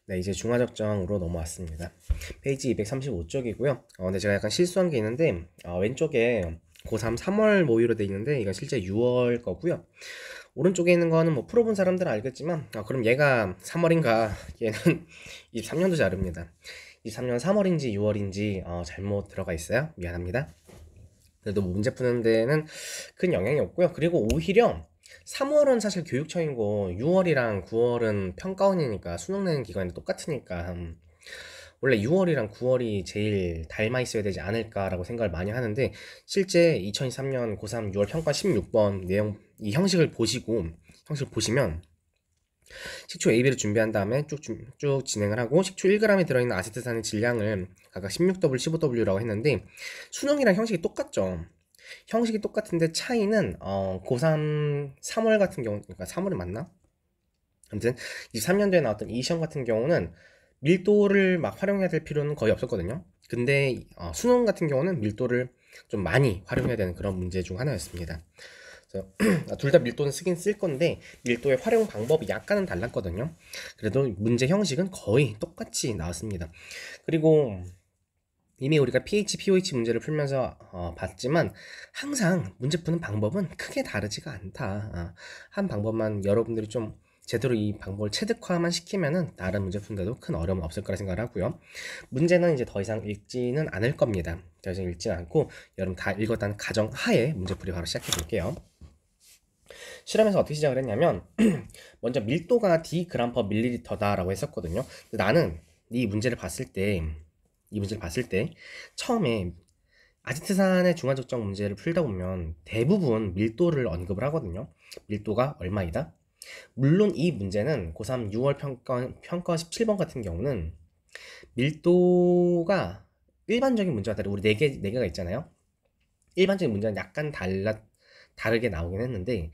네, 이제 중화적정으로 넘어왔습니다. 페이지 235쪽이고요. 근데 제가 약간 실수한 게 있는데, 왼쪽에 고3 3월 모의로 돼 있는데, 이건 실제 6월 거고요. 오른쪽에 있는 거는 뭐 풀어본 사람들은 알겠지만, 그럼 얘가 3월인가, 얘는 23년도 자료입니다. 23년 3월인지 6월인지 잘못 들어가 있어요. 미안합니다. 그래도 뭐 문제 푸는 데는 큰 영향이 없고요. 그리고 오히려 3월은 사실 교육청이고 6월이랑 9월은 평가원이니까 수능 내는 기간이 똑같으니까 원래 6월이랑 9월이 제일 닮아 있어야 되지 않을까라고 생각을 많이 하는데, 실제 2023년 고3 6월 평가 16번 내용 이 형식을 보시면 식초 AB를 준비한 다음에 쭉 진행을 하고, 식초 1g에 들어있는 아세트산의 질량을 각각 16W, 15W라고 했는데 수능이랑 형식이 똑같죠. 형식이 똑같은데 차이는 고3 3월 같은 경우, 그러니까 3월이 맞나? 아무튼 23년도에 나왔던 이 시험 같은 경우는 밀도를 막 활용해야 될 필요는 거의 없었거든요. 근데 수능 같은 경우는 밀도를 좀 많이 활용해야 되는 그런 문제 중 하나였습니다. 둘 다 밀도는 쓰긴 쓸 건데 밀도의 활용 방법이 약간은 달랐거든요. 그래도 문제 형식은 거의 똑같이 나왔습니다. 그리고 이미 우리가 pH, pOH 문제를 풀면서 봤지만 항상 문제 푸는 방법은 크게 다르지가 않다. 한 방법만 여러분들이 좀 제대로 이 방법을 체득화만 시키면은 다른 문제 푸는데도 큰 어려움은 없을 거라 생각을 하고요. 문제는 이제 더 이상 읽지는 않을 겁니다. 더 이상 읽지는 않고 여러분 다 읽었다는 가정 하에 문제풀이 바로 시작해 볼게요. 실험에서 어떻게 시작을 했냐면 먼저 밀도가 d g/ml다 라고 했었거든요. 근데 나는 이 문제를 봤을 때 처음에 아지트산의 중화적정 문제를 풀다 보면 대부분 밀도를 언급을 하거든요. 밀도가 얼마이다? 물론 이 문제는 고3 6월 평가 17번 같은 경우는 밀도가 일반적인 문제와 다르게 우리 4개가 있잖아요. 일반적인 문제는 약간 다르게 나오긴 했는데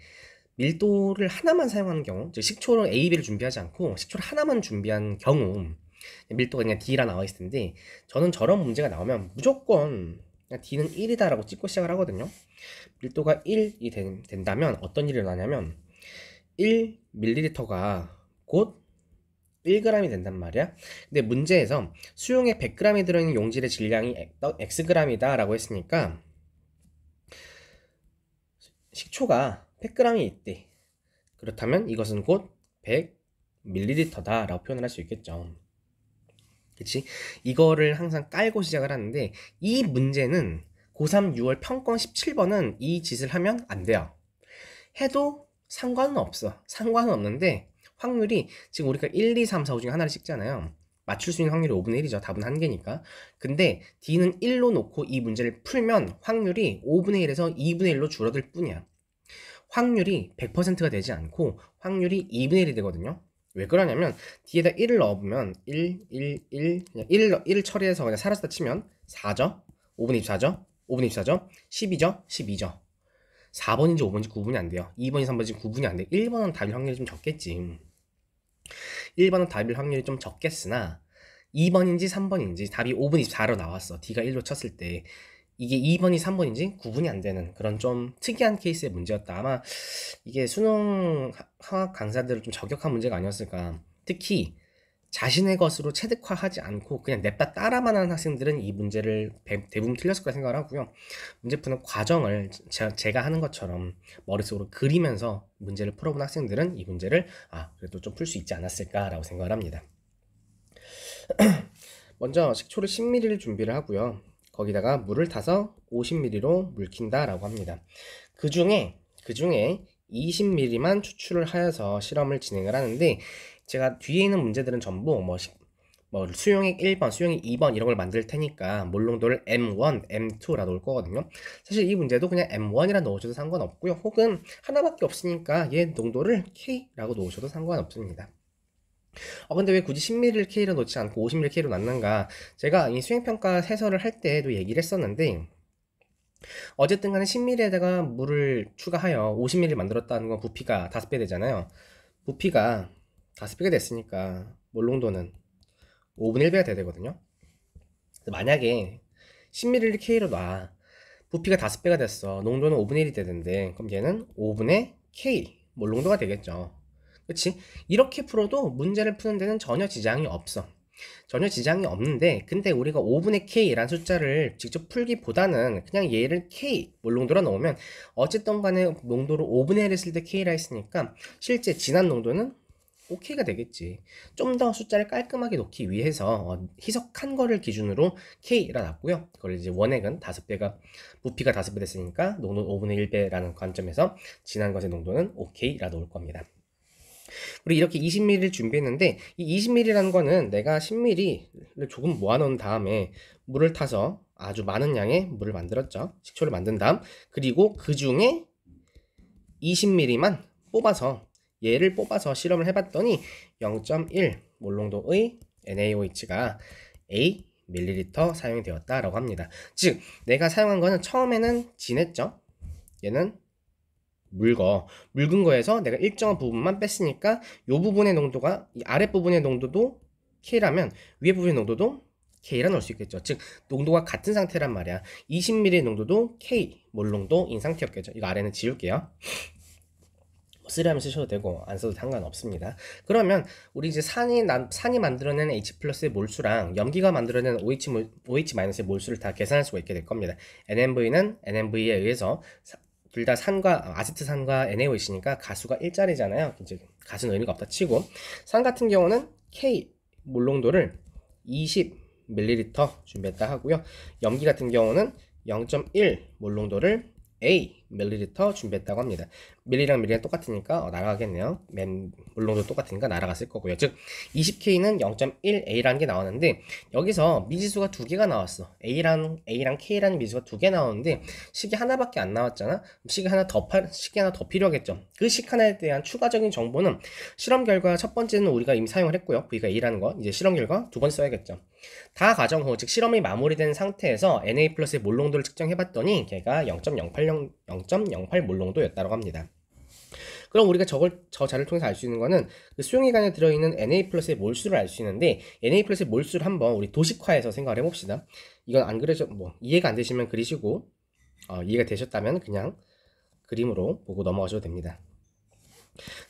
밀도를 하나만 사용하는 경우, 즉 식초를 A, B를 준비하지 않고 식초를 하나만 준비한 경우 밀도가 그냥 D라 나와 있을 텐데, 저는 저런 문제가 나오면 무조건 그냥 D는 1이다 라고 찍고 시작을 하거든요. 밀도가 1이 된다면 어떤 일이 일어나냐면 1ml가 곧 1g이 된단 말이야. 근데 문제에서 수용에 100g이 들어있는 용질의 질량이 xg이다 라고 했으니까 식초가 100g이 있대. 그렇다면 이것은 곧 100ml다 라고 표현을 할 수 있겠죠. 그치? 이거를 항상 깔고 시작을 하는데, 이 문제는 고3 6월 평권 17번은 이 짓을 하면 안 돼요. 해도 상관은 없어. 상관은 없는데 확률이, 지금 우리가 1, 2, 3, 4, 5 중에 하나를 찍잖아요. 맞출 수 있는 확률이 5분의 1이죠. 답은 1개니까. 근데 D는 1로 놓고 이 문제를 풀면 확률이 5분의 1에서 2분의 1로 줄어들 뿐이야. 확률이 100%가 되지 않고 확률이 2분의 1이 되거든요. 왜 그러냐면 뒤에다 1을 넣어보면 1, 1, 1을 처리해서 그냥 사라졌다 치면 4죠. 5분의 24죠. 5분의 24죠. 12죠. 12죠. 4번인지 5번인지 구분이 안 돼요. 2번인지 3번인지 구분이 안 돼. 1번은 답일 확률이 좀 적겠지. 1번은 답일 확률이 좀 적겠으나 2번인지 3번인지 답이 5분의 24로 나왔어. D가 1로 쳤을 때. 이게 2번이 3번인지 구분이 안 되는 그런 좀 특이한 케이스의 문제였다. 아마 이게 수능 화학 강사들을 좀 저격한 문제가 아니었을까. 특히 자신의 것으로 체득화하지 않고 그냥 냅다 따라만 하는 학생들은 이 문제를 대부분 틀렸을 거라 생각을 하고요. 문제 푸는 과정을 제가 하는 것처럼 머릿속으로 그리면서 문제를 풀어본 학생들은 이 문제를 그래도 좀 풀 수 있지 않았을까라고 생각을 합니다. 먼저 식초를 10ml를 준비를 하고요. 거기다가 물을 타서 50ml로 물킨다 라고 합니다. 그 중에 20ml만 추출을 하여서 실험을 진행을 하는데, 제가 뒤에 있는 문제들은 전부 뭐 수용액 1번, 수용액 2번 이런 걸 만들 테니까 몰농도를 M1, M2라 놓을 거거든요. 사실 이 문제도 그냥 M1이라 넣으셔도 상관없고요. 혹은 하나밖에 없으니까 얘 농도를 K라고 놓으셔도 상관없습니다. 근데 왜 굳이 10ml를 K로 놓지 않고 50ml K로 놨는가? 제가 이 수행평가 해설을 할 때도 얘기를 했었는데, 어쨌든 간에 10ml에다가 물을 추가하여 50ml 만들었다는 건 부피가 5배 되잖아요. 부피가 5배가 됐으니까 몰농도는 5분의 1배가 돼야 되거든요. 만약에 10ml를 K로 놔. 부피가 5배가 됐어. 농도는 5분의 1이 되는데, 그럼 얘는 5분의 K 몰농도가 되겠죠. 그치? 이렇게 풀어도 문제를 푸는 데는 전혀 지장이 없어. 전혀 지장이 없는데, 근데 우리가 5분의 K라는 숫자를 직접 풀기보다는 그냥 얘를 K 몰롱도로 넣으면 어쨌든 간에 농도를 5분의 1 했을 때 K라 했으니까 실제 진한 농도는 OK가 되겠지. 좀 더 숫자를 깔끔하게 놓기 위해서 희석한 거를 기준으로 K라 놨고요. 그걸 이제 원액은 5배가, 부피가 5배 됐으니까 농도 5분의 1배라는 관점에서 진한 것의 농도는 OK라 놓을 겁니다. 우리 이렇게 20ml를 준비했는데, 이 20ml라는 거는 내가 10ml를 조금 모아놓은 다음에 물을 타서 아주 많은 양의 물을 만들었죠. 식초를 만든 다음, 그리고 그 중에 20ml만 뽑아서, 얘를 뽑아서 실험을 해봤더니 0.1 몰농도의 NaOH가 A ml 사용이 되었다라고 합니다. 즉 내가 사용한 거는 처음에는 진했죠. 얘는 묽은 거에서 내가 일정한 부분만 뺐으니까 이 부분의 농도가, 이 아랫 부분의 농도도 K라면 위에 부분의 농도도 K라 넣을 수 있겠죠. 즉 농도가 같은 상태란 말이야. 20ml 농도도 K 몰농도인 상태였겠죠. 이거 아래는 지울게요. 쓰려면 쓰셔도 되고 안 써도 상관없습니다. 그러면 우리 이제 산이 만들어낸 H 플러스의 몰수랑 염기가 만들어낸 OH-의 몰수를 다 계산할 수가 있게 될 겁니다. NMV는 NMV에 의해서 둘 다 아세트산과 NaOH니까 가수가 일자리잖아요. 이제 가수는 의미가 없다 치고, 산 같은 경우는 K 몰농도를 20ml 준비했다 하고요. 염기 같은 경우는 0.1 몰농도를 A ml 준비했다고 합니다. 밀리랑 밀리랑 똑같으니까 날아가겠네요. 몰농도 똑같으니까 날아갔을 거고요. 즉 20K는 0.1A라는 게 나왔는데, 여기서 미지수가 두 개가 나왔어. A랑 K라는 미지수가 두 개 나오는데 식이 하나밖에 안 나왔잖아. 식이 하나 더 필요하겠죠. 그 식 하나에 대한 추가적인 정보는 실험 결과 첫 번째는 우리가 이미 사용을 했고요. V가 A라는 거 이제 실험 결과 두 번 써야겠죠. 다 과정 후, 즉 실험이 마무리된 상태에서 Na 플러스의 몰농도를 측정해봤더니 걔가 0.08 몰농도였다고 합니다. 그럼 우리가 저 자료를 통해서 알 수 있는 거는 그 수용액 안에 들어있는 Na 플러스의 몰수를 알 수 있는데, Na 플러스의 몰수를 한번 우리 도식화해서 생각을 해봅시다. 이건 안 그려져, 이해가 안 되시면 그리시고, 이해가 되셨다면 그냥 그림으로 보고 넘어가셔도 됩니다.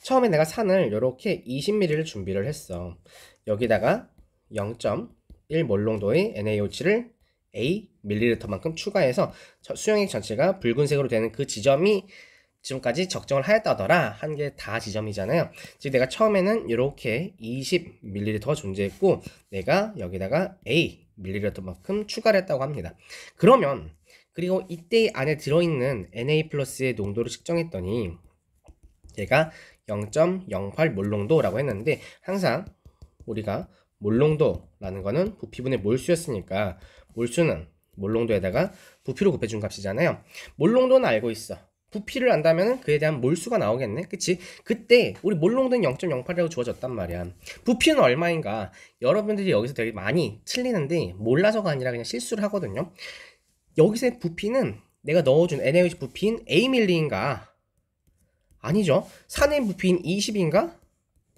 처음에 내가 산을 이렇게 20ml를 준비를 했어. 여기다가 0.1 몰농도의 NaOH를 A ml만큼 추가해서 수용액 전체가 붉은색으로 되는 그 지점이 지금까지 적정을 하였다더라 한 게 다 지점이잖아요. 즉 내가 처음에는 이렇게 20ml가 존재했고 내가 여기다가 A ml만큼 추가를 했다고 합니다. 그러면 그리고 이때 안에 들어있는 Na 플러스의 농도를 측정했더니 얘가 0.08 몰농도라고 했는데, 항상 우리가 몰농도라는 거는 부피분의 몰수였으니까 몰수는 몰농도에다가 부피로 곱해준 값이잖아요. 몰농도는 알고 있어. 부피를 안다면 그에 대한 몰수가 나오겠네. 그치? 그때 우리 몰농도는 0.08이라고 주어졌단 말이야. 부피는 얼마인가? 여러분들이 여기서 되게 많이 틀리는데 몰라서가 아니라 그냥 실수를 하거든요. 여기서의 부피는 내가 넣어준 NaOH 부피인 Amil리인가? 아니죠. 산의 부피인 20인가?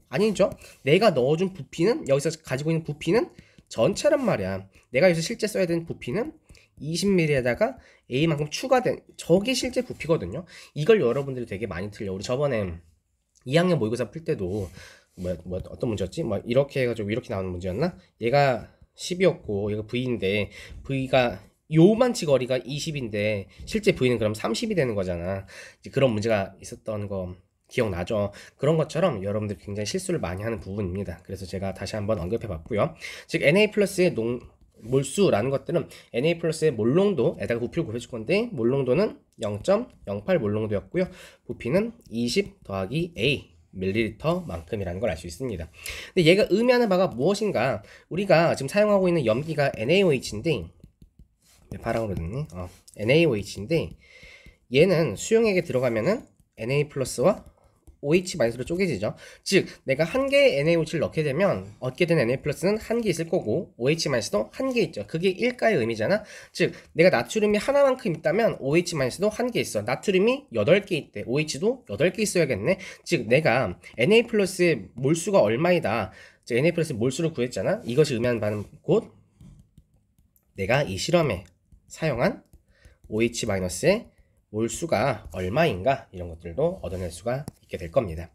아니죠. 내가 넣어준 부피는, 여기서 가지고 있는 부피는 전체란 말이야. 내가 여기서 실제 써야 되는 부피는 20ml에다가 A만큼 추가된 저게 실제 부피거든요. 이걸 여러분들이 되게 많이 틀려. 우리 저번에 2학년 모의고사 풀 때도 어떤 문제였지? 이렇게 해가지고 이렇게 나오는 문제였나? 얘가 10이었고 얘가 V인데 V가 요만치 거리가 20인데 실제 V는 그럼 30이 되는 거잖아. 이제 그런 문제가 있었던 거 기억나죠? 그런 것처럼 여러분들이 굉장히 실수를 많이 하는 부분입니다. 그래서 제가 다시 한번 언급해 봤고요. 즉 Na 플러스의 몰수라는 것들은 Na 플러스의 몰농도에다가 부피를 곱해줄 건데, 몰농도는 0.08 몰농도였고요. 부피는 20 더하기 A ml 만큼이라는 걸 알 수 있습니다. 근데 얘가 의미하는 바가 무엇인가? 우리가 지금 사용하고 있는 염기가 NaOH인데, 파랑으로 됐네. NaOH인데 얘는 수용액에 들어가면은 Na 플러스와 OH-로 쪼개지죠. 즉 내가 한 개의 NaOH를 넣게 되면 얻게 된 Na 플러스는 한 개 있을 거고 OH-도 한 개 있죠. 그게 일가의 의미잖아. 즉 내가 나트륨이 하나만큼 있다면 OH-도 한 개 있어. 나트륨이 8개 있대. OH도 8개 있어야겠네. 즉 내가 Na 플러스의 몰수가 얼마이다. 즉 Na 플러스의 몰수를 구했잖아. 이것이 의미하는 바는 곧 내가 이 실험에 사용한 OH-의 몰수가 얼마인가, 이런 것들도 얻어낼 수가 있게 될 겁니다.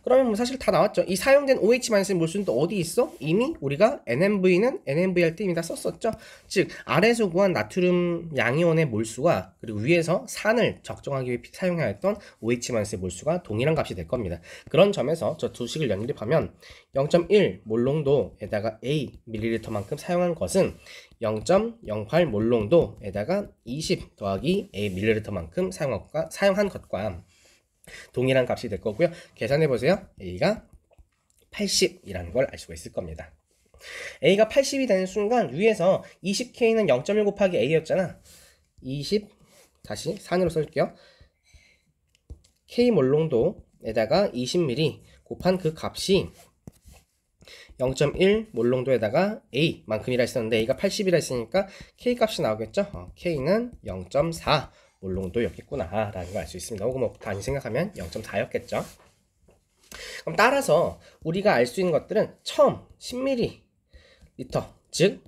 그러면 뭐 사실 다 나왔죠. 이 사용된 OH- 몰수는 또 어디 있어? 이미 우리가 NMV는 NMV 할 때 이미 다 썼었죠. 즉 아래에서 구한 나트륨 양이온의 몰수와 그리고 위에서 산을 적정하기 위해 사용해야 했던 OH- 몰수가 동일한 값이 될 겁니다. 그런 점에서 저 두 식을 연립하면 0.1 몰농도에다가 A ml만큼 사용한 것은 0.08 몰농도에다가 20 더하기 A ml만큼 사용한 것과 동일한 값이 될 거고요. 계산해보세요. A가 80이라는 걸 알 수가 있을 겁니다. A가 80이 되는 순간 위에서 20K는 0.1 곱하기 A였잖아. 20 다시 산으로 쓸게요. K 몰농도에다가 20ml 곱한 그 값이 0.1 몰농도에다가 A만큼이라 했었는데 A가 80이라 했으니까 K 값이 나오겠죠. K는 0.4 몰농도였겠구나 라는 걸 알 수 있습니다. 혹은 뭐 단위 생각하면 0.4였겠죠. 그럼 따라서 우리가 알 수 있는 것들은 처음 10ml 즉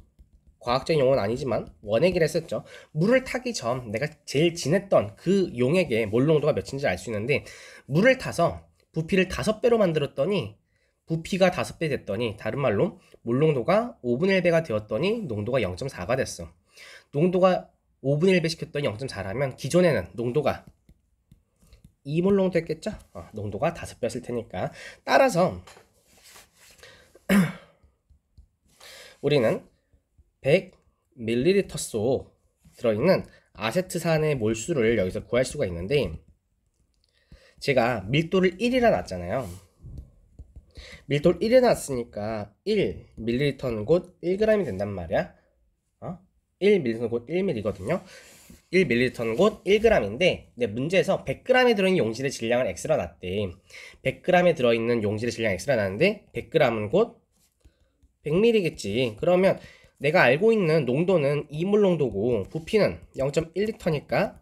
과학적인 용어는 아니지만 원액이라 했었죠. 물을 타기 전 내가 제일 진했던 그 용액의 몰농도가 몇인지 알 수 있는데 물을 타서 부피를 5배로 만들었더니 부피가 5배 됐더니 다른 말로 몰농도가 5분의 1배가 되었더니 농도가 0.4가 됐어. 농도가 5분의 1배 시켰더니 0.4라면 기존에는 농도가 2몰 농도 했겠죠? 농도가 5배였을 테니까. 따라서 우리는 100ml 속 들어있는 아세트산의 몰수를 여기서 구할 수가 있는데 제가 밀도를 1이라 놨잖아요. 밀도를 1에 놨으니까 1ml는 곧 1g이 된단 말이야. 1ml는 곧 1ml거든요. 1ml는 곧 1g인데 문제에서 100g에 들어있는 용질의 질량을 x라 놨대. 100g에 들어있는 용질의 질량 x라 놨는데 100g은 곧 100ml겠지. 그러면 내가 알고 있는 농도는 2몰 농도고 부피는 0.1L니까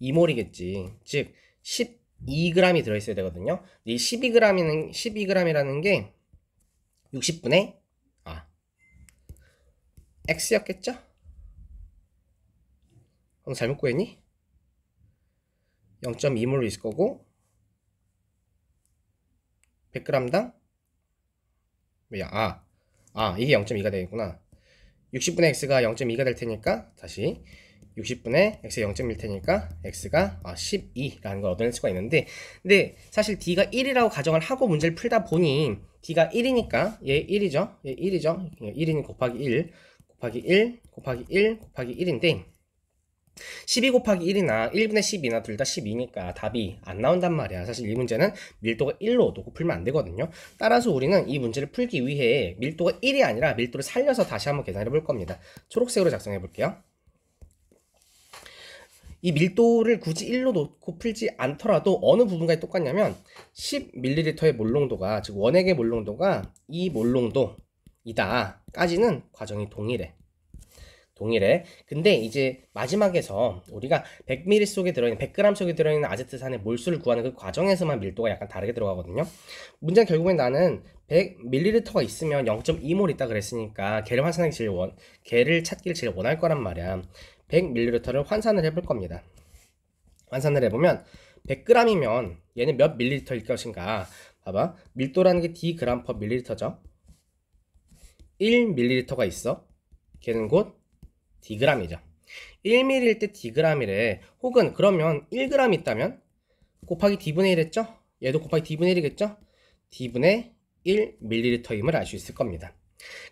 0.2몰이겠지. 즉 12g이 들어있어야 되거든요. 이 12g이라는 게 60분의 x였겠죠? 그럼 잘못 구했니? 0.2몰로 있을 거고 100g당 이게 0.2가 되겠구나. 60분의 x가 0.2가 될 테니까 다시 60분의 x가 0.1 테니까 x가 12라는 걸 얻어낼 수가 있는데 근데 사실 d가 1이라고 가정을 하고 문제를 풀다 보니 d가 1이니까 얘 1이죠. 얘 1이죠. 1이니 곱하기 1 곱하기 1 곱하기 1 곱하기 1인데 12 곱하기 1이나 1분의 12나 둘 다 12니까 답이 안 나온단 말이야. 사실 이 문제는 밀도가 1로 놓고 풀면 안 되거든요. 따라서 우리는 이 문제를 풀기 위해 밀도가 1이 아니라 밀도를 살려서 다시 한번 계산해 볼 겁니다. 초록색으로 작성해 볼게요. 이 밀도를 굳이 1로 놓고 풀지 않더라도 어느 부분까지 똑같냐면 10ml의 몰농도가 즉 원액의 몰농도가 이 몰농도이다 까지는 과정이 동일해. 근데 이제 마지막에서 우리가 100ml 속에 들어있는 100g 속에 들어있는 아제트산의 몰수를 구하는 그 과정에서만 밀도가 약간 다르게 들어가거든요. 문제는 결국엔 나는 100ml가 있으면 0.2몰 있다 그랬으니까 걔를 찾기를 제일 원할 거란 말이야. 100ml를 환산을 해볼 겁니다. 환산을 해보면 100g이면 얘는 몇 ml일 것인가? 봐봐. 밀도라는 게 d/ml죠. 1ml가 있어. 걔는 곧 dg이죠. 1ml일 때 dg이래. 혹은 그러면 1g 있다면 곱하기 d분의 1 했죠? 얘도 곱하기 d분의 1이겠죠? d분의 1ml임을 알 수 있을 겁니다.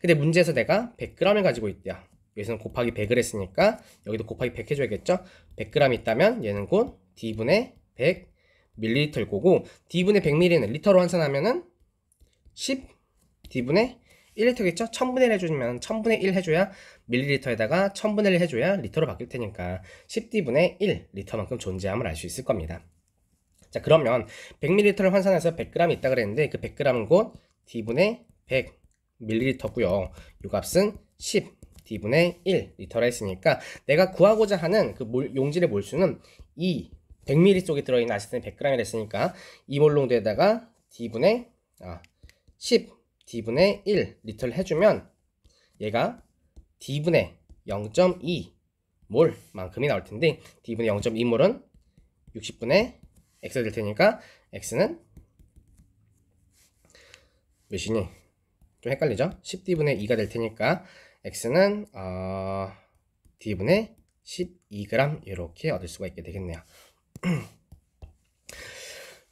근데 문제에서 내가 100g을 가지고 있대요. 여기서는 곱하기 100을 했으니까 여기도 곱하기 100 해줘야겠죠? 100g 있다면 얘는 곧 d분의 100ml일 거고 d분의 100ml는 리터로 환산하면은 10 d분의 1리터겠죠? 1000분의 1 해주면 1000분의 1 해줘야 밀리리터에다가 1000분의 1 해줘야 리터로 바뀔 테니까 10d분의 1 리터만큼 존재함을 알 수 있을 겁니다. 자 그러면 100ml를 환산해서 100g 있다 그랬는데 그 100g은 곧 d분의 100ml고요. 이 값은 10d분의 1 리터라 했으니까 내가 구하고자 하는 그 용질의 몰수는 이 100ml 속에 들어있는 아세트는 100g이라 했으니까 이 몰농도에다가 d분의 10d분의 1 리터를 해주면 얘가 d분의 0.2몰 만큼이 나올 텐데 d분의 0.2몰은 60분의 x가 될 테니까 x는 몇이니? 좀 헷갈리죠? 10d분의 2가 될 테니까 x는 d분의 12g 이렇게 얻을 수가 있게 되겠네요.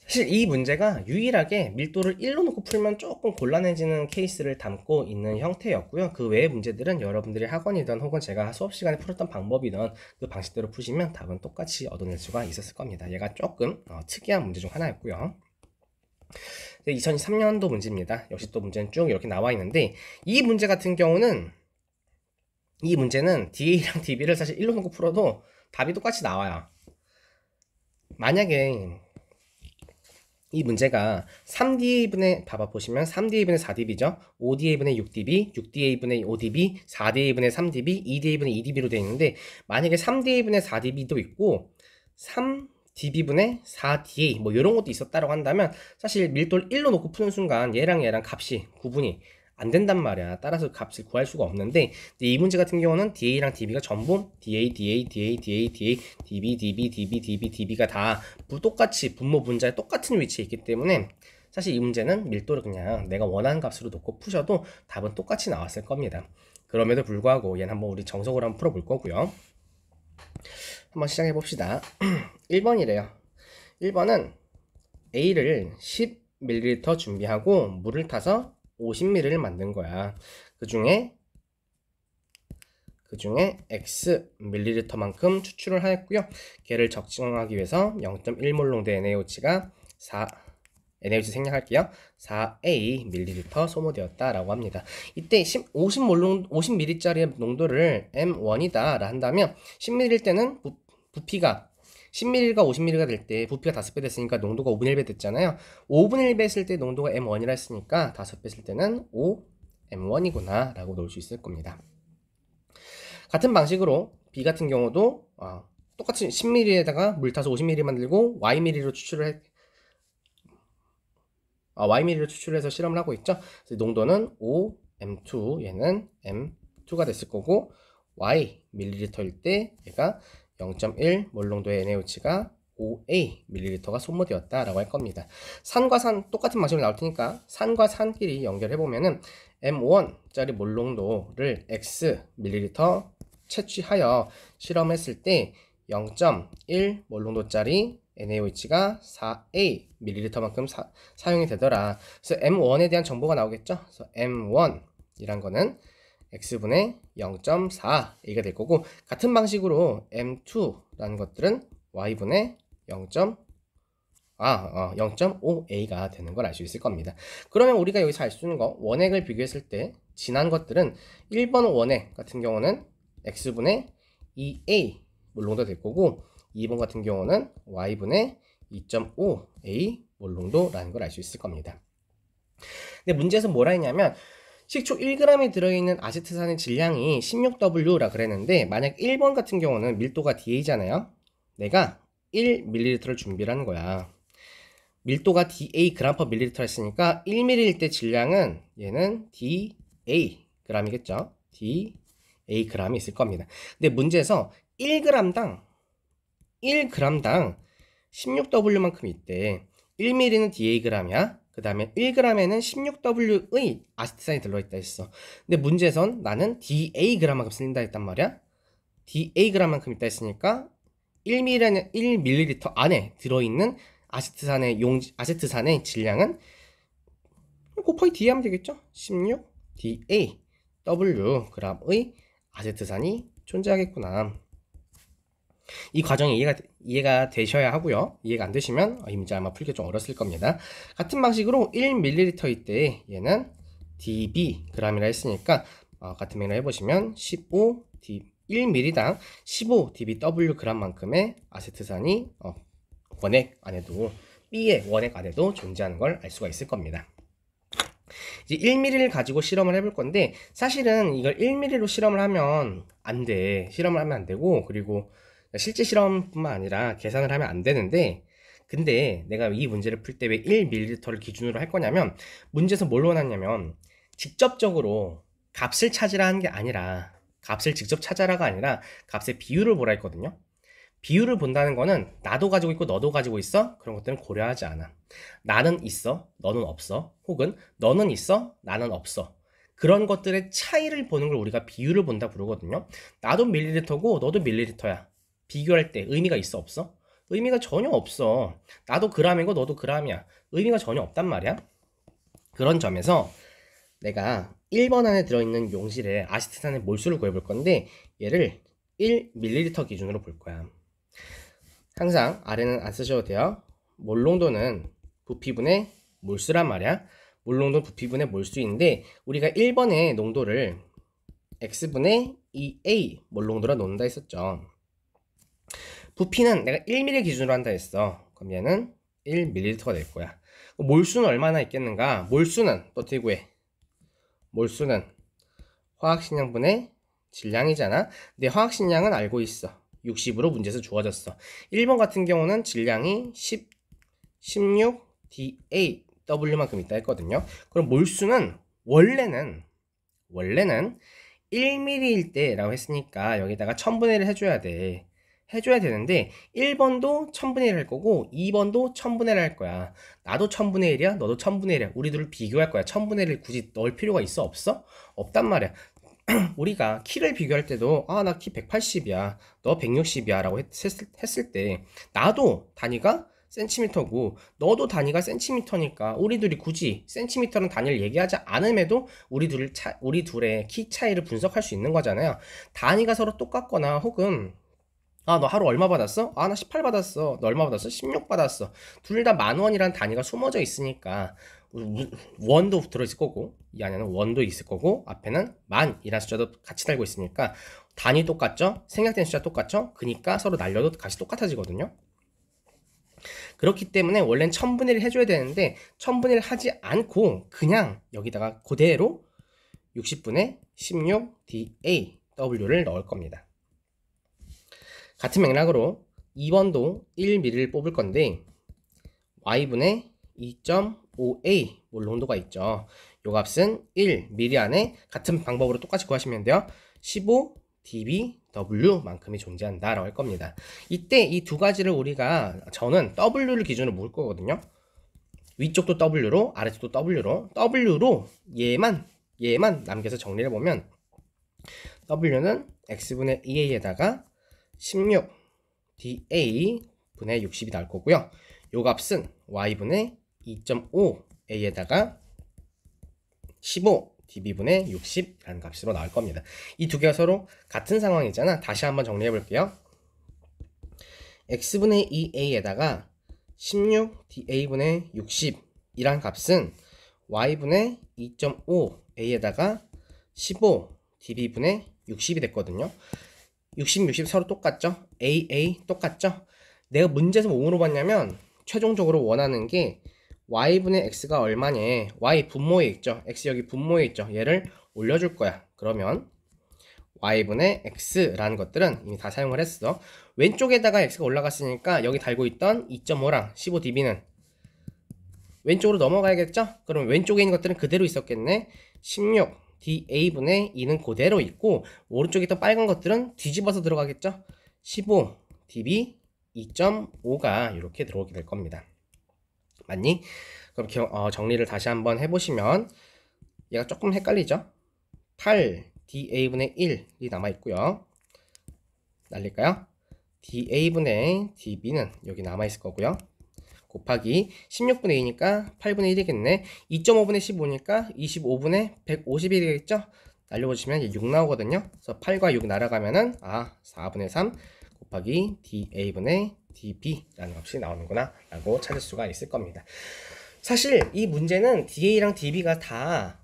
사실 이 문제가 유일하게 밀도를 1로 놓고 풀면 조금 곤란해지는 케이스를 담고 있는 형태였고요. 그 외의 문제들은 여러분들이 학원이든 혹은 제가 수업 시간에 풀었던 방법이든 그 방식대로 푸시면 답은 똑같이 얻어낼 수가 있었을 겁니다. 얘가 조금 특이한 문제 중 하나였고요. 2023년도 문제입니다. 역시 또 문제는 쭉 이렇게 나와 있는데 이 문제 같은 경우는 이 문제는 DA랑 DB를 사실 1로 놓고 풀어도 답이 똑같이 나와요. 만약에 이 문제가 3DA분의 봐봐 보시면 3DA분의 4DB죠. 5DA분의 6DB, 6DA분의 5DB, 4DA분의 3DB, 2DA분의 2DB로 되어 있는데 만약에 3DA분의 4DB도 있고 3DB분의 4DA 뭐 이런 것도 있었다고 한다면 사실 밀도를 1로 놓고 푸는 순간 얘랑 값이 구분이 안 된단 말이야. 따라서 값을 구할 수가 없는데 이 문제 같은 경우는 DA랑 DB가 전부 DA, DA, DA, DA, DA, DB, DB, DB, DB, DB가 다 똑같이 분모 분자에 똑같은 위치에 있기 때문에 사실 이 문제는 밀도를 그냥 내가 원하는 값으로 놓고 푸셔도 답은 똑같이 나왔을 겁니다. 그럼에도 불구하고 얘는 한번 우리 정석으로 한번 풀어볼 거고요. 한번 시작해 봅시다. 1번이래요. 1번은 A를 10ml 준비하고 물을 타서 50ml를 만든 거야. 그 중에 X ml만큼 추출을 하였고요. 걔를 적정하기 위해서 0.1몰 농도의 NaOH가 NaOH 생략할게요. 4A ml 소모되었다라고 합니다. 이때 50ml짜리 농도를 M1이다 라 한다면 10ml일 때는 부피가 10ml가 50ml가 될 때 부피가 5배 됐으니까 농도가 5분의 1배 됐잖아요. 5분의 1배 했을 때 농도가 M1이라 했으니까 5배 했을 때는 5M1이구나 라고 놓을 수 있을 겁니다. 같은 방식으로 B 같은 경우도 똑같이 10ml에다가 물 타서 50ml 만들고 Yml로 추출을 Yml로 추출해서 실험을 하고 있죠. 그래서 농도는 5M2 얘는 M2가 됐을 거고 Y ml일 때 얘가 0.1 몰농도의 NaOH가 5A ml가 소모되었다라고 할 겁니다. 산과 산 똑같은 방식으로 나올 테니까 산과 산끼리 연결해보면은 M1짜리 몰농도를 X ml 채취하여 실험했을 때 0.1 몰농도짜리 NaOH가 4A ml만큼 사용이 되더라. 그래서 M1에 대한 정보가 나오겠죠. 그래서 M1이란 거는 X분의 0.4A가 될 거고 같은 방식으로 M2라는 것들은 Y분의 0.5A가 되는 걸 알 수 있을 겁니다. 그러면 우리가 여기서 알 수 있는 거 원액을 비교했을 때 진한 것들은 1번 원액 같은 경우는 X분의 2A 몰농도 될 거고 2번 같은 경우는 Y분의 2.5A 몰농도라는 걸 알 수 있을 겁니다. 근데 문제에서 뭐라 했냐면 식초 1g이 들어있는 아세트산의 질량이 16W라 그랬는데 만약 1번 같은 경우는 밀도가 DA잖아요. 내가 1ml를 준비를 하는 거야. 밀도가 DA g/ml 했으니까 1ml일 때 질량은 얘는 DA g이겠죠. DA g이 있을 겁니다. 근데 문제에서 1g당 16W만큼 있대. 1ml는 DA g이야. 그 다음에 1g에는 16W의 아세트산이 들어있다 했어. 근데 문제에선 나는 DA g만큼 쓰인다 했단 말이야. DA g만큼 있다 했으니까 1ml 안에 들어있는 아세트산의 질량은 곱하기 D 하면 되겠죠? 16DA W g의 아세트산이 존재하겠구나. 이 과정이 이해가 되셔야 하고요. 이해가 안 되시면 이 문제 아마 풀기 좀 어렵을 겁니다. 같은 방식으로 1ml일 때 얘는 dB g이라 했으니까 같은 맥락 해보시면 1ml당 15dBW g만큼의 아세트산이 원액 안에도 B의 원액 안에도 존재하는 걸 알 수가 있을 겁니다. 이제 1ml를 가지고 실험을 해볼 건데 사실은 이걸 1ml로 실험을 하면 안 돼. 실험을 하면 안 되고 그리고 실제 실험뿐만 아니라 계산을 하면 안 되는데 근데 내가 이 문제를 풀 때 왜 1ml를 기준으로 할 거냐면 문제에서 뭘 원하냐면 직접적으로 값을 찾으라 하는 게 아니라 값을 직접 찾아라가 아니라 값의 비율을 보라 했거든요. 비율을 본다는 거는 나도 가지고 있고 너도 가지고 있어? 그런 것들은 고려하지 않아. 나는 있어, 너는 없어. 혹은 너는 있어, 나는 없어. 그런 것들의 차이를 보는 걸 우리가 비율을 본다 부르거든요. 나도 밀리리터고 너도 밀리리터야. 비교할 때 의미가 있어, 없어? 의미가 전혀 없어. 나도 그람이고 너도 그람이야. 의미가 전혀 없단 말이야. 그런 점에서 내가 1번 안에 들어있는 용질의 아세트산의 몰수를 구해볼 건데 얘를 1ml 기준으로 볼 거야. 항상 아래는 안 쓰셔도 돼요. 몰농도는 부피분의 몰수란 말이야. 몰농도 부피분의 몰수인데 우리가 1번의 농도를 x분의 2a 몰농도라 놓는다 했었죠. 부피는 내가 1ml 기준으로 한다 했어. 그럼 얘는 1ml가 될 거야. 몰수는 얼마나 있겠는가? 몰수는 또 대구해. 몰수는 화학식량분의 질량이잖아. 근데 화학식량은 알고 있어. 60으로 문제에서 주어졌어. 1번 같은 경우는 질량이 16 DAW만큼 있다 했거든요. 그럼 몰수는 원래는 1ml일 때라고 했으니까 여기다가 1000분의 1을 해줘야 돼. 해줘야 되는데 1번도 1000분의 1 할 거고 2번도 1000분의 1 할 거야. 나도 1000분의 1이야, 너도 1000분의 1이야. 우리 둘을 비교할 거야. 1000분의 1을 굳이 넣을 필요가 있어, 없어? 없단 말이야. 우리가 키를 비교할 때도 나 키 180이야, 너 160이야 라고 했을 때 나도 단위가 센티미터고 너도 단위가 센티미터니까 우리 둘이 굳이 센티미터는 단위를 얘기하지 않음에도 우리 둘의 키 차이를 분석할 수 있는 거잖아요. 단위가 서로 똑같거나 혹은 너 하루 얼마 받았어? 나 18 받았어. 너 얼마 받았어? 16 받았어. 둘 다 10,000원이란 단위가 숨어져 있으니까 원도 들어있을 거고 이 안에는 원도 있을 거고 앞에는 만이라는 숫자도 같이 달고 있으니까 단위 똑같죠? 생략된 숫자 똑같죠? 그니까 서로 날려도 같이 똑같아지거든요. 그렇기 때문에 원래는 1000분의 1 해줘야 되는데 1000분의 1 하지 않고 그냥 여기다가 그대로 60분의 16 DAW를 넣을 겁니다. 같은 맥락으로 2번도 1ml를 뽑을 건데 y분의 2.5a 몰농도가 있죠. 요 값은 1ml 안에 같은 방법으로 똑같이 구하시면 돼요. 15 dBW 만큼이 존재한다 라고 할 겁니다. 이때 이 두 가지를 저는 W를 기준으로 묶을 거거든요. 위쪽도 W로 아래쪽도 W로 얘만 남겨서 정리를 해보면 W는 x분의 2a에다가 16 dA 분의 60이 나올 거고요. 요 값은 y분의 2.5a에다가 15 dB분의 60이라는 값으로 나올 겁니다. 이 두 개가 서로 같은 상황이잖아. 다시 한번 정리해 볼게요. x분의 2a에다가 16 da분의 60이란 값은 y분의 2.5a에다가 15 dB분의 60이 됐거든요. 60 서로 똑같죠? AA 똑같죠? 내가 문제에서 뭐 물어봤냐면 최종적으로 원하는 게 y분의 x가 얼마냐, y 분모에 있죠? x 여기 분모에 있죠? 얘를 올려줄 거야. 그러면 y분의 x라는 것들은 이미 다 사용을 했어. 왼쪽에다가 x가 올라갔으니까 여기 달고 있던 2.5랑 15dB는 왼쪽으로 넘어가야겠죠? 그럼 왼쪽에 있는 것들은 그대로 있었겠네. 16 DA분의 2는 그대로 있고 오른쪽에 있던 빨간 것들은 뒤집어서 들어가겠죠? 15 dB 2.5가 이렇게 들어오게 될 겁니다. 맞니? 그럼 정리를 다시 한번 해보시면 얘가 조금 헷갈리죠? 8 DA분의 1이 남아있고요. 날릴까요? DA분의 DB는 여기 남아있을 거고요. 곱하기 16분의 2니까 8분의 1이겠네. 2.5분의 15니까 25분의 150이 되겠죠? 날려보시면 6 나오거든요. 그래서 8과 6 날아가면은 4분의 3 곱하기 DA분의 DB라는 값이 나오는구나 라고 찾을 수가 있을 겁니다. 사실 이 문제는 DA랑 DB가 다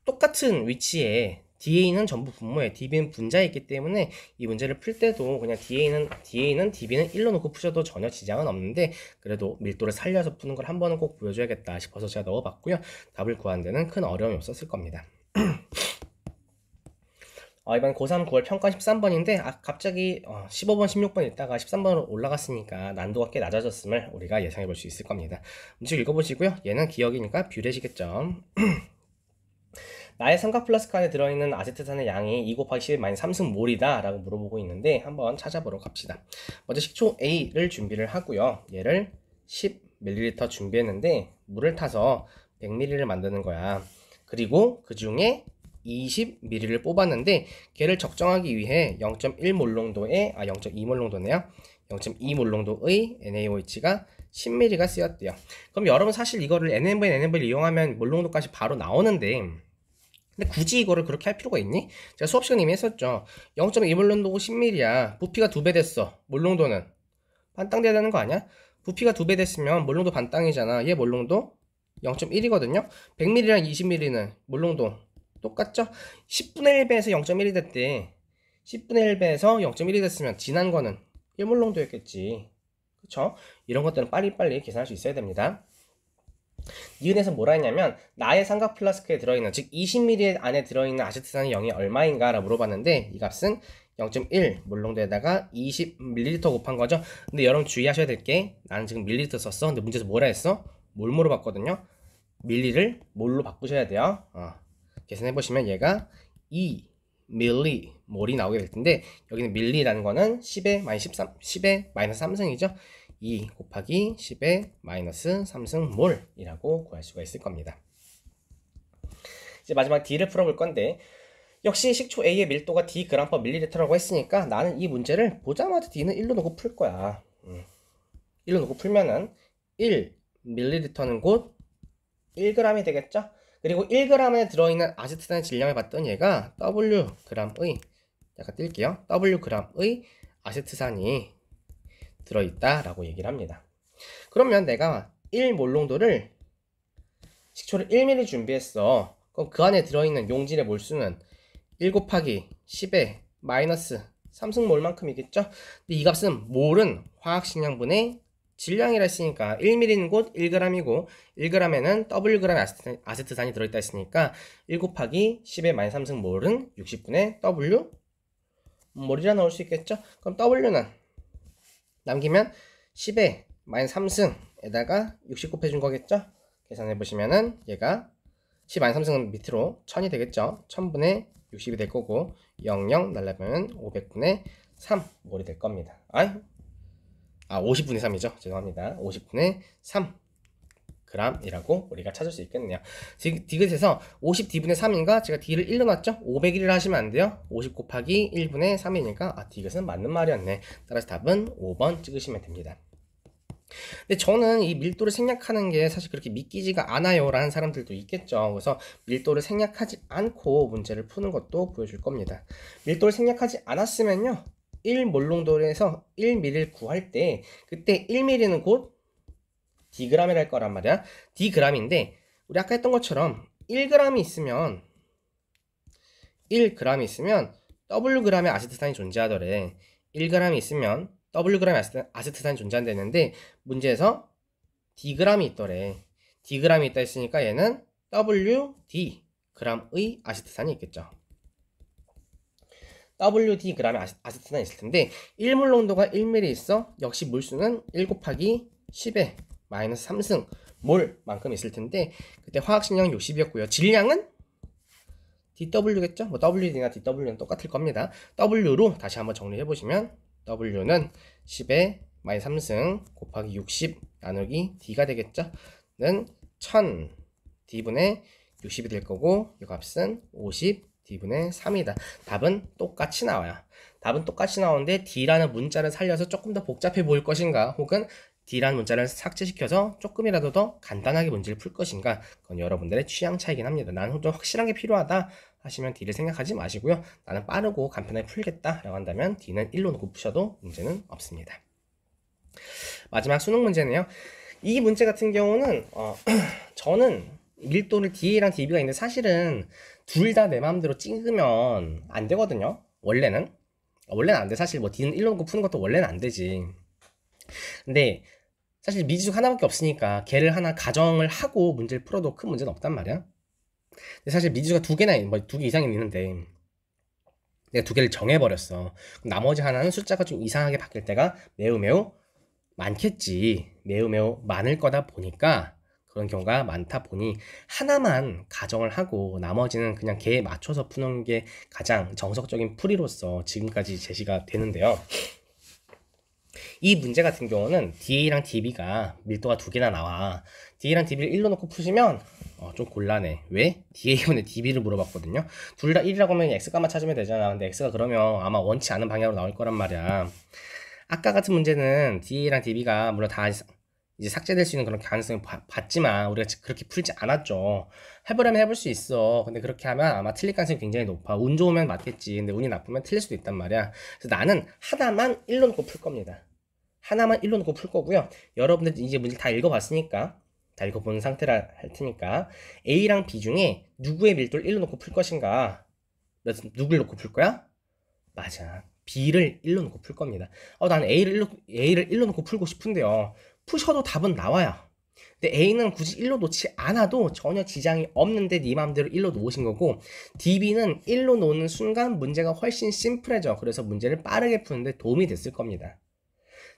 똑같은 위치에 DA는 전부 분모에 DB는 분자에 있기 때문에 이 문제를 풀 때도 그냥 DA는 DB는 1로 놓고 푸셔도 전혀 지장은 없는데 그래도 밀도를 살려서 푸는 걸 한 번은 꼭 보여줘야겠다 싶어서 제가 넣어봤고요. 답을 구하는 데는 큰 어려움이 없었을 겁니다. 이번 고3 9월 평가 13번인데 갑자기 15번 16번 있다가 13번으로 올라갔으니까 난도가 꽤 낮아졌음을 우리가 예상해 볼 수 있을 겁니다. 문제 읽어보시고요. 얘는 기억이니까 뷰레시겠죠. 나의 삼각 플라스크 안에 들어있는 아세트산의 양이 2 곱하기 11 마이너스 3승몰이다 라고 물어보고 있는데 한번 찾아보러 갑시다. 먼저 식초 A를 준비를 하고요. 얘를 10ml 준비했는데 물을 타서 100ml를 만드는 거야. 그리고 그 중에 20ml를 뽑았는데 걔를 적정하기 위해 0.1몰 농도의 0.2몰 농도네요. 0.2몰 농도의 NaOH가 10ml가 쓰였대요. 그럼 여러분 사실 이거를 NaN, Na를 이용하면 몰 농도까지 바로 나오는데 근데 굳이 이거를 그렇게 할 필요가 있니? 제가 수업 시간에 이미 했었죠. 0.2몰 농도고 10ml야. 부피가 2배 됐어. 몰 농도는 반땅 돼야 되는 거 아니야? 부피가 2배 됐으면 몰 농도 반땅이잖아. 얘 몰 농도 0.1이거든요. 100ml랑 20ml는 몰 농도 똑같죠? 10분의 1배에서 0.1이 됐대. 10분의 1배에서 0.1이 됐으면 진한 거는 1몰 농도였겠지. 그쵸? 이런 것들은 빨리빨리 계산할 수 있어야 됩니다. 니은에서 뭐라 했냐면 나의 삼각 플라스크에 들어있는 즉 20ml 안에 들어있는 아세트산의 양이 얼마인가 라고 물어봤는데 이 값은 0.1 몰농도에다가 20ml 곱한 거죠. 근데 여러분 주의하셔야 될 게 나는 지금 밀리리터 썼어. 근데 문제에서 뭐라 했어? 몰 물어봤거든요. 밀리를 몰로 바꾸셔야 돼요. 계산해보시면 얘가 2밀리 몰이 나오게 될 텐데 여기는 밀리라는 거는 10의 마이너스 13, 10의 마이너스 3승이죠. 2 곱하기 10의 마이너스 3승 몰이라고 구할 수가 있을 겁니다. 이제 마지막 D를 풀어볼 건데 역시 식초 A의 밀도가 D g/ml 밀리리터라고 했으니까 나는 이 문제를 보자마자 D는 1로 놓고 풀 거야. 1로 놓고 풀면은 1ml는 곧 1g이 되겠죠? 그리고 1g에 들어있는 아세트산의 질량을 봤더니 얘가 Wg의 약간 뛸게요. Wg의 아세트산이 들어있다 라고 얘기를 합니다. 그러면 내가 1몰 농도를 식초를 1ml 준비했어. 그럼 그 안에 들어있는 용질의 몰수는 1 곱하기 10의 마이너스 3승몰만큼이겠죠? 근데 이 값은 몰은 화학식량분의 질량이라 했으니까 1ml는 곧 1g이고 1g에는 Wg의 아세트산이 들어있다 했으니까 1 곱하기 10의 마이너스 3승몰은 60분의 W 몰이라 넣을 수 있겠죠? 그럼 W는 남기면 10의 마이너스 3승에다가 60 곱해준 거겠죠? 계산해보시면은 얘가 10 마이너스 3승은 밑으로 1000이 되겠죠? 1000분의 60이 될 거고 00 날라면 500분의 3몰이 될 겁니다. 50분의 3이죠. 죄송합니다. 50분의 3g이라고 우리가 찾을 수 있겠네요. 지금 디귿에서 50d분의 3인가? 제가 d를 1로 놨죠? 500일을 하시면 안 돼요. 50 곱하기 1분의 3이니까 디귿은 맞는 말이었네. 따라서 답은 5번 찍으시면 됩니다. 근데 저는 이 밀도를 생략하는 게 사실 그렇게 믿기지가 않아요 라는 사람들도 있겠죠. 그래서 밀도를 생략하지 않고 문제를 푸는 것도 보여줄 겁니다. 밀도를 생략하지 않았으면요 1몰 농도에서 1ml를 구할 때 그때 1ml는 곧 dg이랄 거란 말이야. dg인데 우리 아까 했던 것처럼 1g이 있으면 Wg의 아세트산이 존재하더래. 1g이 있으면 Wg의 아세트산이 존재한다는데 문제에서 dg이 있더래. dg이 있다 했으니까 얘는 WD g의 아세트산이 있겠죠. WD g의 아세트산이 있을 텐데 1몰 농도가 1ml 있어. 역시 물수는 1 곱하기 10의 마이너스 3승 몰만큼 있을 텐데 그때 화학식량은 60이었고요. 질량은 dW겠죠? 뭐 WD나 dW는 똑같을 겁니다. W로 다시 한번 정리해 보시면 W는 10의 마이너스 3승 곱하기 60 나누기 D가 되겠죠? 는 1000 D분의 60이 될 거고 이 값은 50 D분의 3이다. 답은 똑같이 나와요. 답은 똑같이 나오는데 D라는 문자를 살려서 조금 더 복잡해 보일 것인가 혹은 D라는 문자를 삭제시켜서 조금이라도 더 간단하게 문제를 풀 것인가 그건 여러분들의 취향 차이긴 합니다. 나는 좀 확실한 게 필요하다 하시면 D를 생각하지 마시고요. 나는 빠르고 간편하게 풀겠다 라고 한다면 D는 1로 놓고 푸셔도 문제는 없습니다. 마지막 수능 문제네요. 이 문제 같은 경우는 저는 밀도를 DA랑 DB가 있는데 사실은 둘 다 내 마음대로 찍으면 안 되거든요. 원래는 안 돼. 사실 뭐 D는 1로 놓고 푸는 것도 원래는 안 되지. 근데 사실 미지수 하나밖에 없으니까 걔를 하나 가정을 하고 문제를 풀어도 큰 문제는 없단 말이야. 근데 사실 미지수가 두 개나 뭐 두 개 이상이 있는데 내가 두 개를 정해버렸어. 그럼 나머지 하나는 숫자가 좀 이상하게 바뀔 때가 매우 많겠지. 매우 많을 거다 보니까 그런 경우가 많다 보니 하나만 가정을 하고 나머지는 그냥 걔에 맞춰서 푸는 게 가장 정석적인 풀이로서 지금까지 제시가 되는데요. 이 문제 같은 경우는 DA랑 DB가 밀도가 두 개나 나와. DA랑 DB를 1로 놓고 푸시면 좀 곤란해. 왜? DA분의 DB를 물어봤거든요. 둘 다 1이라고 하면 X값만 찾으면 되잖아. 근데 X가 그러면 아마 원치 않은 방향으로 나올 거란 말이야. 아까 같은 문제는 DA랑 DB가 물론 다 이제 삭제될 수 있는 그런 가능성이 봤지만 우리가 그렇게 풀지 않았죠. 해보려면 해볼 수 있어. 근데 그렇게 하면 아마 틀릴 가능성이 굉장히 높아. 운 좋으면 맞겠지. 근데 운이 나쁘면 틀릴 수도 있단 말이야. 그래서 나는 하나만 1로 놓고 풀 겁니다. 하나만 1로 놓고 풀 거고요. 여러분들 이제 문제 다 읽어봤으니까, 다 읽어본 상태라 할 테니까 A랑 B 중에 누구의 밀도를 1로 놓고 풀 것인가? 누굴 놓고 풀 거야? 맞아. B를 1로 놓고 풀 겁니다. 나는 A를 1로 놓고 풀고 싶은데요. 푸셔도 답은 나와요. 근데 A는 굳이 1로 놓지 않아도 전혀 지장이 없는데 네 마음대로 1로 놓으신 거고, DB는 1로 놓는 순간 문제가 훨씬 심플해져. 그래서 문제를 빠르게 푸는데 도움이 됐을 겁니다.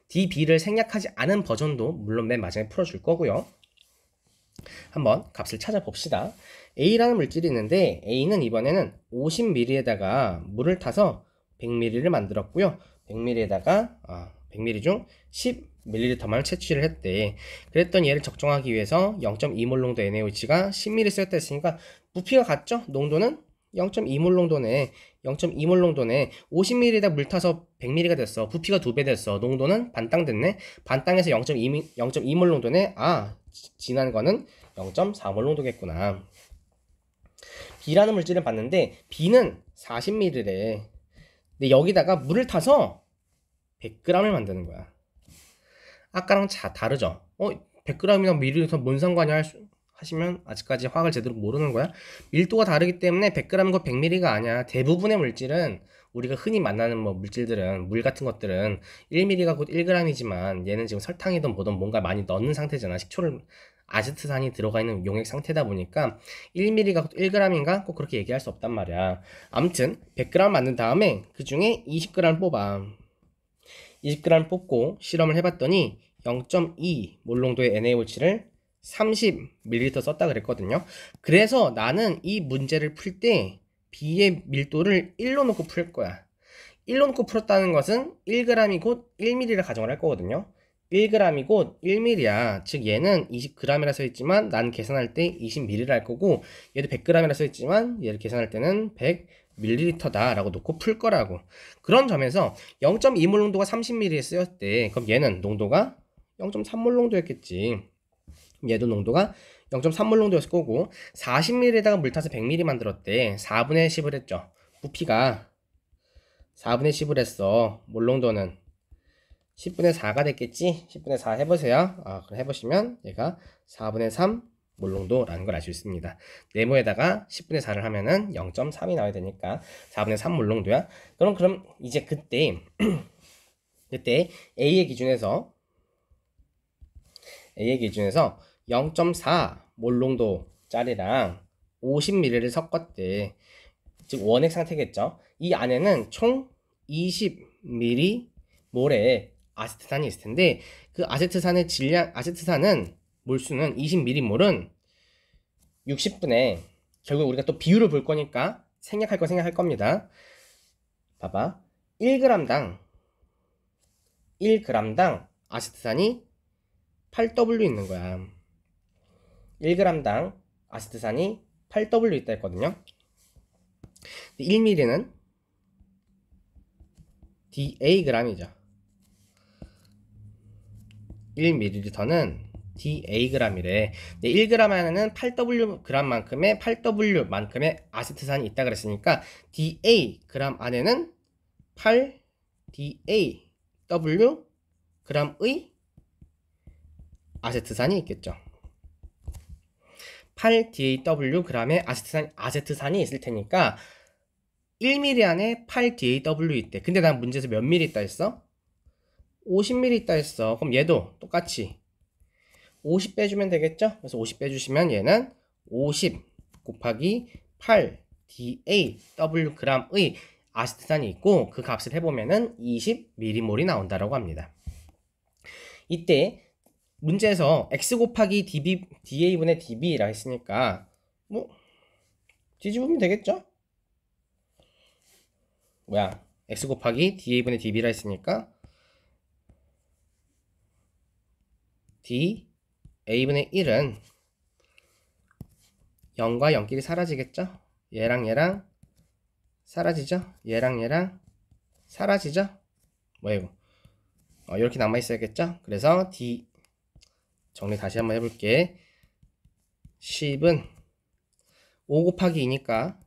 DB를 생략하지 않은 버전도 물론 맨 마지막에 풀어줄 거고요. 한번 값을 찾아봅시다. A라는 물질이 있는데 A는 이번에는 50ml에다가 물을 타서 100ml를 만들었고요. 100ml에다가 100ml 중 10ml만 채취를 했대. 그랬더니 얘를 적정하기 위해서 0.2몰 농도 NaOH가 10ml 쓰였다 했으니까 부피가 같죠? 농도는 0.2몰 농도네. 0.2몰 농도네. 50ml에다 물 타서 100ml가 됐어. 부피가 2배 됐어. 농도는 반땅 됐네. 반땅에서 0.2몰 농도네. 지난 거는 0.4몰 농도겠구나. B라는 물질을 봤는데 B는 40ml래. 근데 여기다가 물을 타서 100g을 만드는 거야. 아까랑 다르죠? 100g이랑 밀리리터 뭔 상관이야 하시면 아직까지 화학을 제대로 모르는 거야? 밀도가 다르기 때문에 100g과 100ml가 아니야. 대부분의 물질은 우리가 흔히 만나는 물질들은 물 같은 것들은 1ml가 곧 1g이지만 얘는 지금 설탕이든 뭐든 뭔가 많이 넣는 상태잖아. 식초를 아세트산이 들어가 있는 용액 상태다 보니까 1ml가 곧 1g인가? 꼭 그렇게 얘기할 수 없단 말이야. 아무튼 100g 만든 다음에 그 중에 20g을 뽑아. 20g 뽑고 실험을 해봤더니 0.2몰 농도의 NaOH를 30ml 썼다 그랬거든요. 그래서 나는 이 문제를 풀 때 B의 밀도를 1로 놓고 풀 거야. 1로 놓고 풀었다는 것은 1g이 곧 1ml를 가정을 할 거거든요. 1g이 곧 1ml야. 즉 얘는 20g이라 써있지만 난 계산할 때 20ml를 할 거고, 얘도 100g이라 써있지만 얘를 계산할 때는 100ml다 라고 놓고 풀 거라고. 그런 점에서 0.2몰 농도가 30ml에 쓰였대. 그럼 얘는 농도가 0.3몰 농도였겠지. 얘도 농도가 0.3몰 정도였을 거고, 40ml에다가 물 타서 100ml 만들었대. 4분의 10을 했죠. 부피가 4분의 10을 했어. 몰 농도는 10분의 4가 됐겠지? 10분의 4 해보세요. 그럼 해보시면 얘가 4분의 3 몰 농도라는 걸 알 수 있습니다. 네모에다가 10분의 4를 하면은 0.3이 나와야 되니까 4분의 3 몰 농도야. 그럼 이제 그때 A의 기준에서 0.4 몰 농도짜리랑 50ml를 섞었대. 즉 원액 상태겠죠. 이 안에는 총 20ml몰의 아세트산이 있을 텐데, 그 아세트산의 아세트산은 몰수는 20ml몰은 60분의, 결국 우리가 또 비율을 볼 거니까 생략할 겁니다. 봐봐. 1g당 아세트산이 8W 있는 거야. 1g당 아세트산이 8W 있다 했거든요. 1ml는 DAg이죠. 1ml는 DAg이래. 1g 안에는 8Wg만큼의 8W만큼의 아세트산이 있다 그랬으니까 DAg 안에는 8DAWg의 아세트산이 있겠죠. 8DAWg의 아세트산이 있을 테니까 1ml 안에 8DAW 있대. 근데 난 문제에서 몇 ml 있다 했어? 50ml 있다 했어. 그럼 얘도 똑같이 50 빼주면 되겠죠? 그래서 50 빼주시면 얘는 50 곱하기 8DAWg의 아세트산이 있고, 그 값을 해보면은 20ml몰이 나온다라고 합니다. 이때 문제에서 x 곱하기 da분의 db라 했으니까 뭐 뒤집으면 되겠죠? 뭐야, x 곱하기 da분의 db라 했으니까 da분의 1은 0과 0끼리 사라지겠죠? 얘랑 얘랑 사라지죠? 얘랑 얘랑 사라지죠? 뭐야 이거, 이렇게 남아있어야겠죠? 그래서 d 정리 다시 한번 해볼게. 10은 5 곱하기 2니까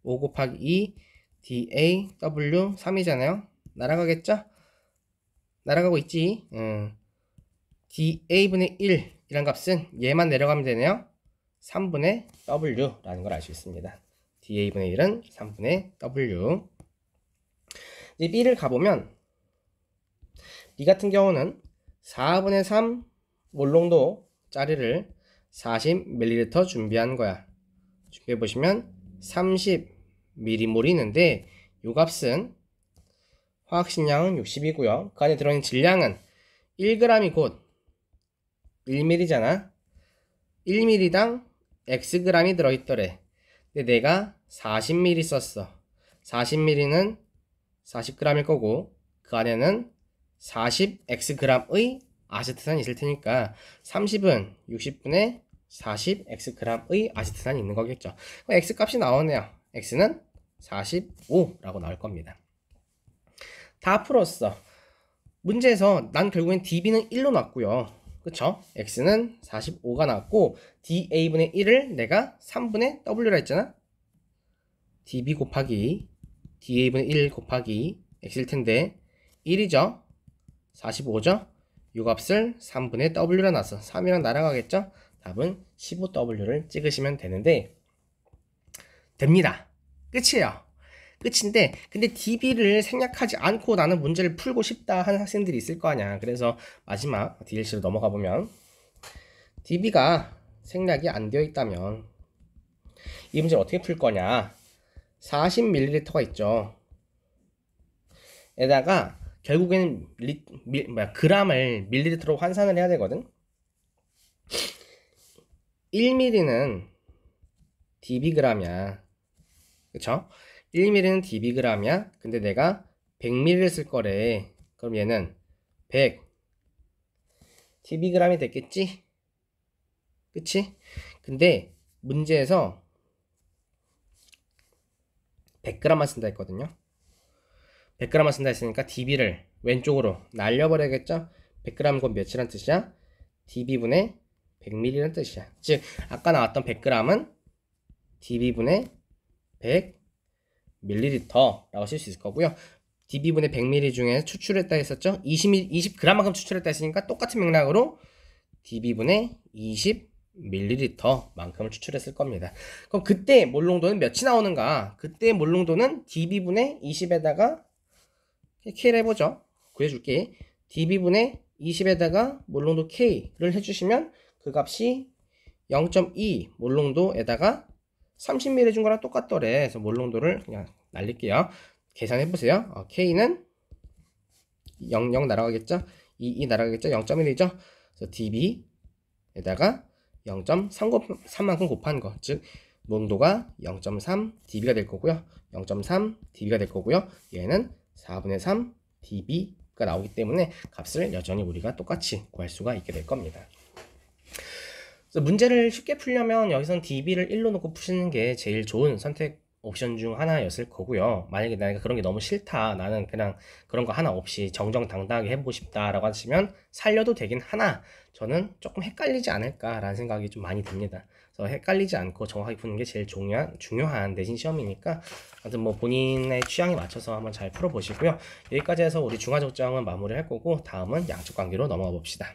5 곱하기 2 daw 3이잖아요. 날아가겠죠? 날아가고 있지. da분의 1 이란 값은 얘만 내려가면 되네요. 3분의 w라는 걸 알 수 있습니다. da분의 1은 3분의 w. 이제 b를 가보면 b 같은 경우는 4분의 3 몰롱도 짜리를 40ml 준비한 거야. 준비해보시면 30mm몰이 있는데 요 값은 화학식량은 60이고요. 그 안에 들어있는 질량은 1g이 곧 1ml잖아. 1ml당 xg이 들어있더래. 근데 내가 40ml 썼어. 40ml는 40g일 거고 그 안에는 40xg의 아세트산이 있을 테니까 30은 60분의 40xg의 아세트산이 있는 거겠죠. x 값이 나오네요. x는 45라고 나올 겁니다. 다 풀었어. 문제에서 난 결국엔 db는 1로 나왔고요. 그쵸? x는 45가 나왔고 da분의 1을 내가 3분의 w라 했잖아. db 곱하기 da분의 1 곱하기 x일 텐데 1이죠. 45죠. 요 값을 3분의 w라 놨어. 3이랑 날아가겠죠. 답은 15w를 찍으시면 되는데 됩니다. 끝이에요. 끝인데 근데 db를 생략하지 않고 나는 문제를 풀고 싶다 하는 학생들이 있을 거 아니야. 그래서 마지막 DLC로 넘어가 보면 db가 생략이 안 되어 있다면 이 문제를 어떻게 풀 거냐. 40ml가 있죠. 에다가 결국에는 g을 밀리리터로 환산을 해야 되거든. 1ml는 dbg이야. 그쵸? 1ml는 dbg이야. 근데 내가 100ml를 쓸 거래. 그럼 얘는 100 dbg이 됐겠지? 그치? 근데 문제에서 100g만 쓴다 했거든요. 100g만 쓴다 했으니까 db를 왼쪽으로 날려버려야겠죠? 100g 곧 몇이란 뜻이야? db분의 100ml란 뜻이야. 즉 아까 나왔던 100g은 db분의 100ml라고 쓸 수 있을 거고요. db분의 100ml 중에 추출했다 했었죠? 20g만큼 추출했다 했으니까 똑같은 맥락으로 db분의 20ml만큼을 추출했을 겁니다. 그럼 그때 몰농도는 몇이 나오는가? 그때 몰농도는 db분의 20에다가 K를 해보죠. 구해줄게. db분의 20에다가 몰농도 K를 해주시면 그 값이 0.2 몰농도에다가 30ml 준 거랑 똑같더래. 그래서 몰농도를 그냥 날릴게요. 계산해보세요. K는 0 날아가겠죠? 2 날아가겠죠? 0.1이죠? 그래서 db에다가 0.3만큼 곱한 거. 즉 농도가 0.3 db가 될 거고요. 0.3 db가 될 거고요. 얘는 4분의 3 db가 나오기 때문에 값을 여전히 우리가 똑같이 구할 수가 있게 될 겁니다. 그래서 문제를 쉽게 풀려면 여기선 db를 1로 놓고 푸시는 게 제일 좋은 선택 옵션 중 하나였을 거고요. 만약에 내가 그런 게 너무 싫다, 나는 그냥 그런 거 하나 없이 정정당당하게 해보고 싶다 라고 하시면 살려도 되긴 하나 저는 조금 헷갈리지 않을까 라는 생각이 좀 많이 듭니다. 그래서 헷갈리지 않고 정확하게 푸는 게 제일 중요한 내신 시험이니까 아무튼 뭐 본인의 취향에 맞춰서 한번 잘 풀어보시고요. 여기까지 해서 우리 중화적정은 마무리할 거고 다음은 양적 관계로 넘어가 봅시다.